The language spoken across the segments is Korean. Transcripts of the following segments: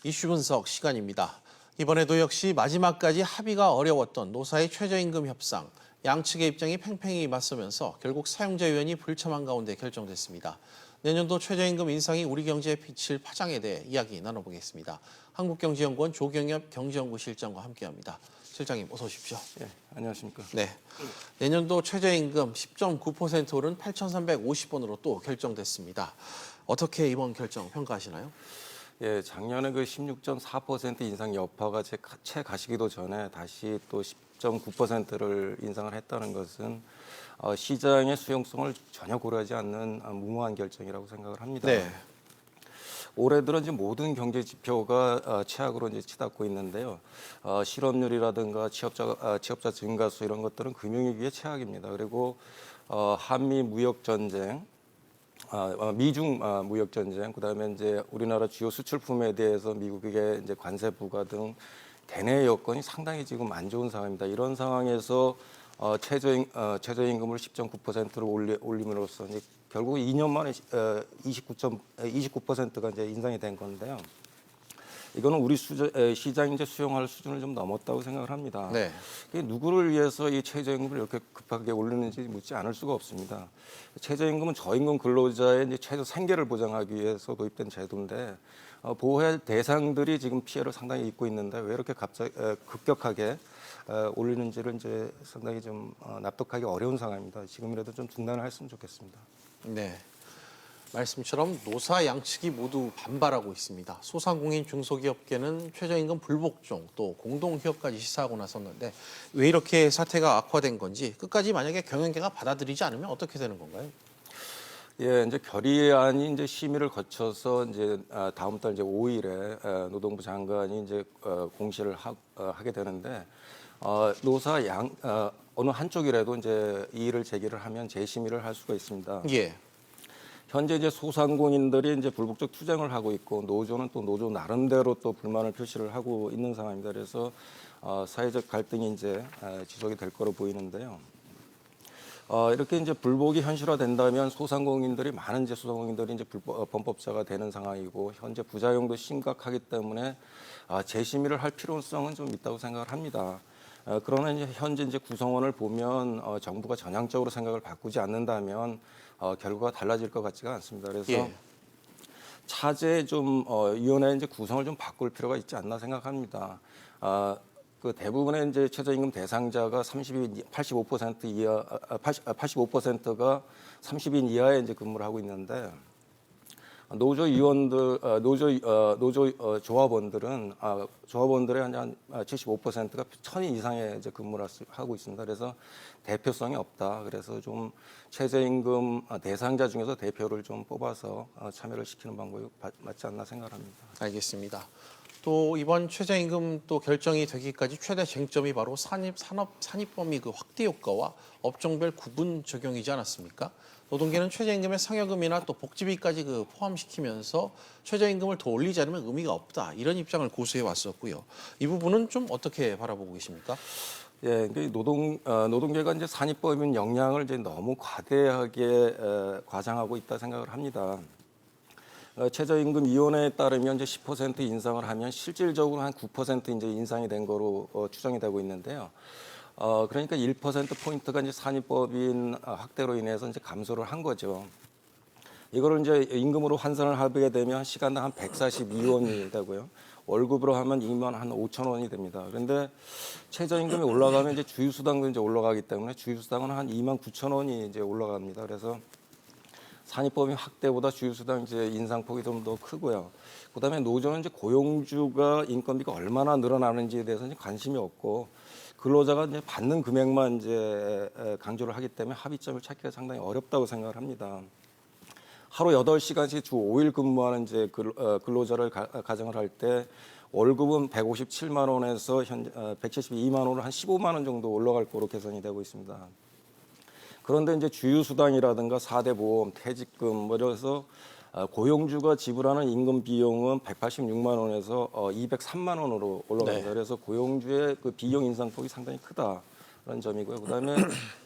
이슈 분석 시간입니다. 이번에도 역시 마지막까지 합의가 어려웠던 노사의 최저임금 협상. 양측의 입장이 팽팽히 맞서면서 결국 사용자 의원이 불참한 가운데 결정됐습니다. 내년도 최저임금 인상이 우리 경제에 미칠 파장에 대해 이야기 나눠보겠습니다. 한국경제연구원 조경엽 경제연구실장과 함께합니다. 실장님 어서 오십시오. 네, 안녕하십니까. 네, 내년도 최저임금 10.9% 오른 8,350원으로 또 결정됐습니다. 어떻게 이번 결정 평가하시나요? 예, 작년에 그 16.4% 인상 여파가 채 가시기도 전에 다시 또 10.9%를 인상을 했다는 것은 시장의 수용성을 전혀 고려하지 않는 무모한 결정이라고 생각을 합니다. 네. 올해 들어 이제 모든 경제 지표가 최악으로 이제 치닫고 있는데요. 실업률이라든가 취업자 증가수 이런 것들은 금융위기의 최악입니다. 그리고 한미 무역 전쟁, 미중 무역 전쟁, 그다음에 이제 우리나라 주요 수출품에 대해서 미국에게 이제 관세 부과 등 대내 여건이 상당히 지금 안 좋은 상황입니다. 이런 상황에서 최저임금을 10.9%로 올림으로써 이제 결국 2년 만에 29%가 이제 인상이 된 건데요. 이거는 우리 시장이 이제 수용할 수준을 좀 넘었다고 생각을 합니다. 네. 누구를 위해서 이 최저임금을 이렇게 급하게 올리는지 묻지 않을 수가 없습니다. 최저임금은 저임금 근로자의 이제 최저 생계를 보장하기 위해서 도입된 제도인데 보호할 대상들이 지금 피해를 상당히 입고 있는데 왜 이렇게 갑자기 급격하게 올리는지를 이제 상당히 좀 납득하기 어려운 상황입니다. 지금이라도 좀 중단을 했으면 좋겠습니다. 네. 말씀처럼 노사 양측이 모두 반발하고 있습니다. 소상공인 중소기업계는 최저임금 불복종 또 공동휴업까지 시사하고 나섰는데 왜 이렇게 사태가 악화된 건지 끝까지 만약에 경영계가 받아들이지 않으면 어떻게 되는 건가요? 예, 이제 결의안이 이제 심의를 거쳐서 이제 다음 달 이제 5일에 노동부 장관이 이제 공시를 하게 되는데 노사 어느 한쪽이라도 이제 이의를 제기를 하면 재심의를 할 수가 있습니다. 예. 현재 이제 소상공인들이 이제 불복적 투쟁을 하고 있고 노조는 또 노조 나름대로 또 불만을 표시를 하고 있는 상황입니다. 그래서 사회적 갈등이 이제 지속이 될 거로 보이는데요. 이렇게 이제 불복이 현실화된다면 많은 이제 소상공인들이 이제 범법자가 되는 상황이고 현재 부작용도 심각하기 때문에 재심의를 할 필요성은 좀 있다고 생각을 합니다. 그러나 이제 현재 이제 구성원을 보면 정부가 전향적으로 생각을 바꾸지 않는다면 결과가 달라질 것 같지가 않습니다. 그래서 예. 차제 좀 위원회 이제 구성을 좀 바꿀 필요가 있지 않나 생각합니다. 그 대부분의 이제 최저임금 대상자가 85% 이하, 85%가 30인 이하에 이제 근무를 하고 있는데 조합원들은 조합원들의 한 75%가 1000인 이상의 이제 근무를 하고 있습니다. 그래서 대표성이 없다. 그래서 좀 최저임금 대상자 중에서 대표를 좀 뽑아서 참여를 시키는 방법이 맞지 않나 생각합니다. 알겠습니다. 또 이번 최저임금 또 결정이 되기까지 최대 쟁점이 바로 산입범위 그 확대 효과와 업종별 구분 적용이지 않았습니까? 노동계는 최저임금의 상여금이나 또 복지비까지 그 포함시키면서 최저임금을 더 올리지 않으면 의미가 없다 이런 입장을 고수해 왔었고요. 이 부분은 좀 어떻게 바라보고 계십니까? 예, 노동계가 이제 산입범위 영향을 이제 너무 과대하게 과장하고 있다 생각을 합니다. 최저임금위원회에 따르면 이제 10% 인상을 하면 실질적으로 한 9% 이제 인상이 된 거로 추정이 되고 있는데요. 그러니까 1%포인트가 이제 산입법인 확대로 인해서 이제 감소를 한 거죠. 이거를 이제 임금으로 환산을 하게 되면 시간당 한 142원이 되고요. 월급으로 하면 2만 한 5천 원이 됩니다. 그런데 최저임금이 올라가면 이제 주휴수당도 이제 올라가기 때문에 주휴수당은 한 2만 9천 원이 이제 올라갑니다. 그래서 산입범위 확대보다 주휴수당 이제 인상폭이 좀 더 크고요. 그다음에 노조는 이제 고용주가 인건비가 얼마나 늘어나는지에 대해서는 관심이 없고 근로자가 이제 받는 금액만 이제 강조를 하기 때문에 합의점을 찾기가 상당히 어렵다고 생각을 합니다. 하루 8시간씩 주 5일 근무하는 이제 근로자를 가정을 할 때 월급은 157만 원에서 172만 원으로 한 15만 원 정도 올라갈 거로 계산이 되고 있습니다. 그런데 이제 주휴수당이라든가 4대 보험, 퇴직금 뭐 이래서 고용주가 지불하는 임금 비용은 186만 원에서 203만 원으로 올라갑니다. 네. 그래서 고용주의 그 비용 인상폭이 상당히 크다라는 점이고요. 그다음에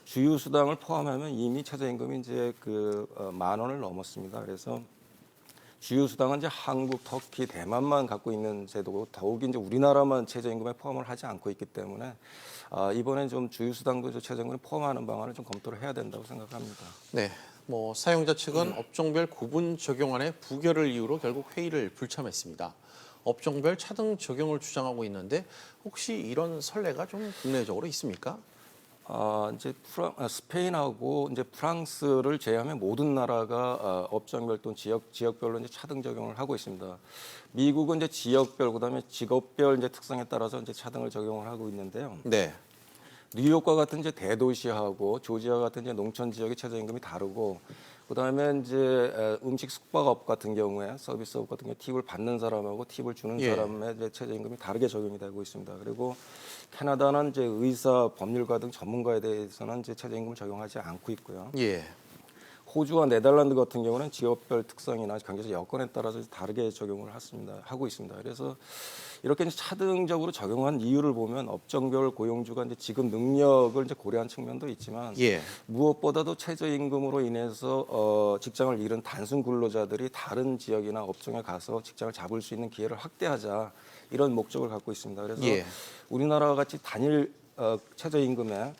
주휴수당을 포함하면 이미 최저임금이 이제 그 10,000원을 넘었습니다. 그래서 주요 수당은 이제 한국, 터키, 대만만 갖고 있는 제도고 더욱이 이제 우리나라만 최저임금에 포함을 하지 않고 있기 때문에 이번에 좀 주요 수당도 최저임금에 포함하는 방안을 좀 검토를 해야 된다고 생각합니다. 네. 뭐 사용자 측은 업종별 구분 적용안의 부결을 이유로 결국 회의를 불참했습니다. 업종별 차등 적용을 주장하고 있는데 혹시 이런 선례가 좀 국내적으로 있습니까? 이제 스페인하고 이제 프랑스를 제외하면 모든 나라가 업종별 또는 지역별로 이제 차등 적용을 하고 있습니다. 미국은 이제 지역별 그다음에 직업별 이제 특성에 따라서 이제 차등을 적용을 하고 있는데요. 네. 뉴욕과 같은 이제 대도시하고 조지아 같은 이제 농촌 지역의 최저임금이 다르고 그다음에 이제 음식 숙박업 같은 경우에 서비스업 같은 경우에 팁을 받는 사람하고 팁을 주는 예. 사람의 이제 최저임금이 다르게 적용이 되고 있습니다. 그리고 캐나다는 이제 의사, 법률가 등 전문가에 대해서는 이제 최저임금을 적용하지 않고 있고요. 예. 호주와 네덜란드 같은 경우는 지역별 특성이나 경제적 여건에 따라서 다르게 적용을 하고 있습니다. 그래서 이렇게 이제 차등적으로 적용한 이유를 보면 업종별 고용주가 이제 지급 능력을 이제 고려한 측면도 있지만 예. 무엇보다도 최저임금으로 인해서 직장을 잃은 단순 근로자들이 다른 지역이나 업종에 가서 직장을 잡을 수 있는 기회를 확대하자 이런 목적을 갖고 있습니다. 그래서 예. 우리나라와 같이 단일 최저임금을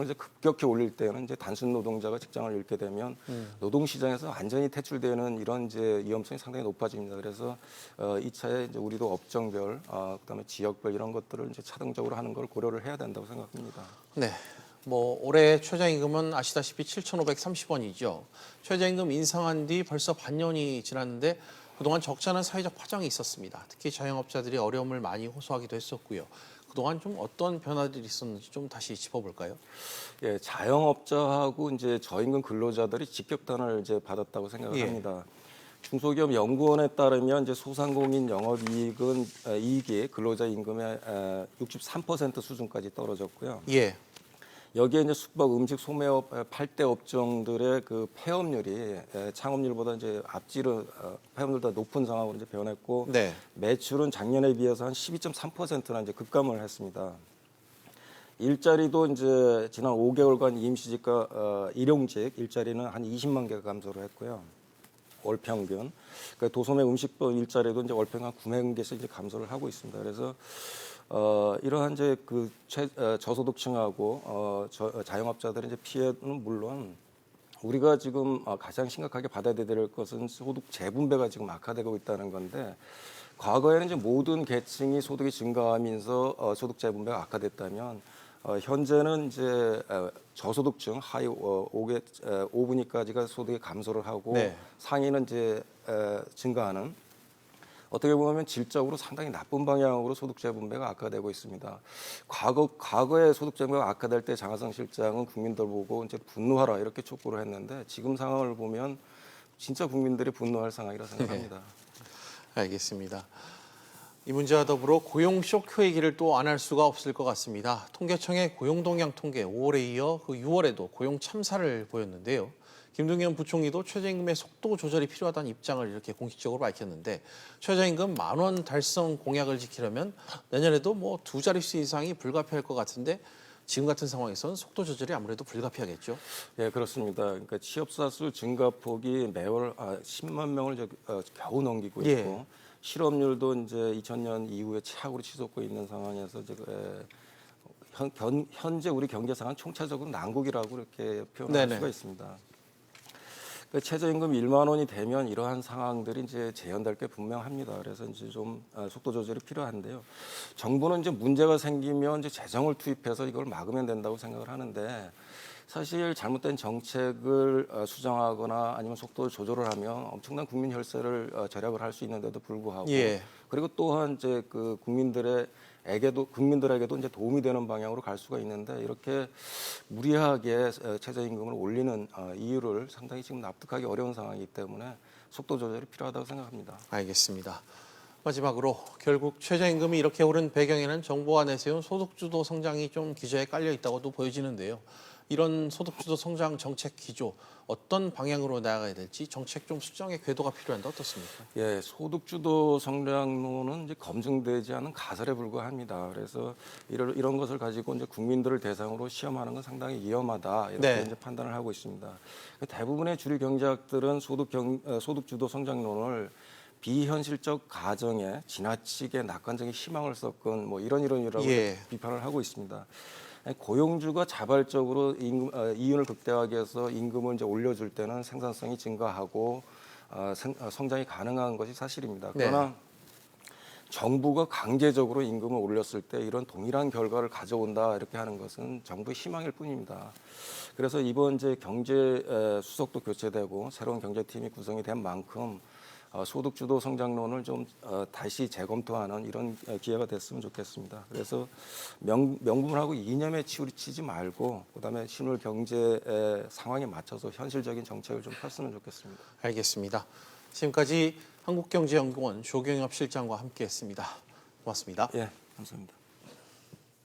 이제 급격히 올릴 때는 이제 단순 노동자가 직장을 잃게 되면 노동 시장에서 완전히 퇴출되는 이런 이제 위험성이 상당히 높아집니다. 그래서 이 차에 이제 우리도 업종별, 그다음에 지역별 이런 것들을 이제 차등적으로 하는 걸 고려를 해야 된다고 생각합니다. 네. 뭐 올해 최저임금은 아시다시피 7,530원이죠. 최저임금 인상한 뒤 벌써 반년이 지났는데 그동안 적지 않은 사회적 파장이 있었습니다. 특히 자영업자들이 어려움을 많이 호소하기도 했었고요. 그동안 좀 어떤 변화들이 있었는지 좀 다시 짚어볼까요? 예, 자영업자하고 이제 저임금 근로자들이 직격탄을 이제 받았다고 생각을 예. 합니다. 중소기업 연구원에 따르면 이제 소상공인 영업이익은 이익이 근로자 임금의 63% 수준까지 떨어졌고요. 예. 여기에 이제 숙박, 음식, 소매업 8대 업종들의 그 폐업률이 창업률보다 이제 폐업률보다 높은 상황으로 이제 변했고 네. 매출은 작년에 비해서 한 12.3%나 이제 급감을 했습니다. 일자리도 이제 지난 5개월간 임시직과 일용직 일자리는 한 20만 개가 감소를 했고요. 월 평균. 그러니까 도소매 음식점 일자리도 이제 월 평균 한 9만 개씩 이제 감소를 하고 있습니다. 그래서 이러한 이제 그 저소득층하고 자영업자들의 이제 피해는 물론 우리가 지금 가장 심각하게 받아야 될 것은 소득 재분배가 지금 악화되고 있다는 건데 과거에는 이제 모든 계층이 소득이 증가하면서 소득 재분배가 악화됐다면 현재는 이제 저소득층 하위 5분위까지가 소득이 감소를 하고 네. 상위는 이제 증가하는 어떻게 보면 질적으로 상당히 나쁜 방향으로 소득 재분배가 악화되고 있습니다. 과거에 소득 재분배가 악화될 때 장하성 실장은 국민들 보고 이제 분노하라 이렇게 촉구를 했는데 지금 상황을 보면 진짜 국민들이 분노할 상황이라 생각합니다. 알겠습니다. 이 문제와 더불어 고용 쇼크 얘기를 또 안 할 수가 없을 것 같습니다. 통계청의 고용 동향 통계 5월에 이어 그 6월에도 고용 참사를 보였는데요. 김동연 부총리도 최저임금의 속도 조절이 필요하다는 입장을 이렇게 공식적으로 밝혔는데 최저임금 10,000원 달성 공약을 지키려면 내년에도 뭐 두 자릿수 이상이 불가피할 것 같은데 지금 같은 상황에서는 속도 조절이 아무래도 불가피하겠죠. 네, 그렇습니다. 그러니까 취업자 수 증가폭이 매월 10만 명을 겨우 넘기고 있고 예. 실업률도 이제 2000년 이후에 최악으로 치솟고 있는 상황에서 이제 현재 우리 경제 상황 총체적으로 난국이라고 이렇게 표현할 네네. 수가 있습니다. 최저임금 1만 원이 되면 이러한 상황들이 이제 재현될 게 분명합니다. 그래서 이제 좀 속도 조절이 필요한데요. 정부는 이제 문제가 생기면 이제 재정을 투입해서 이걸 막으면 된다고 생각을 하는데 사실 잘못된 정책을 수정하거나 아니면 속도 조절을 하면 엄청난 국민 혈세를 절약을 할 수 있는데도 불구하고 예. 그리고 또한 이제 그 국민들에게도 이제 도움이 되는 방향으로 갈 수가 있는데 이렇게 무리하게 최저임금을 올리는 이유를 상당히 지금 납득하기 어려운 상황이기 때문에 속도 조절이 필요하다고 생각합니다. 알겠습니다. 마지막으로 결국 최저임금이 이렇게 오른 배경에는 정부가 내세운 소득주도 성장이 좀 기저에 깔려 있다고도 보여지는데요. 이런 소득주도 성장 정책 기조 어떤 방향으로 나아가야 될지 정책 좀 수정의 궤도가 필요한데 어떻습니까? 예, 소득주도 성장론은 이제 검증되지 않은 가설에 불과합니다. 그래서 이런 것을 가지고 이제 국민들을 대상으로 시험하는 건 상당히 위험하다 이렇게 네. 이제 판단을 하고 있습니다. 대부분의 주류 경제학들은 소득주도 성장론을 비현실적 가정에 지나치게 낙관적인 희망을 섞은 뭐 이런 예. 비판을 하고 있습니다. 고용주가 자발적으로 이윤을 극대화하기 위해서 임금을 이제 올려줄 때는 생산성이 증가하고 성장이 가능한 것이 사실입니다. 그러나 정부가 강제적으로 임금을 올렸을 때 이런 동일한 결과를 가져온다 이렇게 하는 것은 정부의 희망일 뿐입니다. 그래서 이번 이제 경제 수석도 교체되고 새로운 경제팀이 구성이 된 만큼 소득주도 성장론을 좀 다시 재검토하는 이런 기회가 됐으면 좋겠습니다. 그래서 명분하고 이념에 치우치지 말고 그다음에 실물 경제 상황에 맞춰서 현실적인 정책을 좀 폈으면 좋겠습니다. 알겠습니다. 지금까지 한국경제연구원 조경엽 실장과 함께했습니다. 고맙습니다. 예, 감사합니다.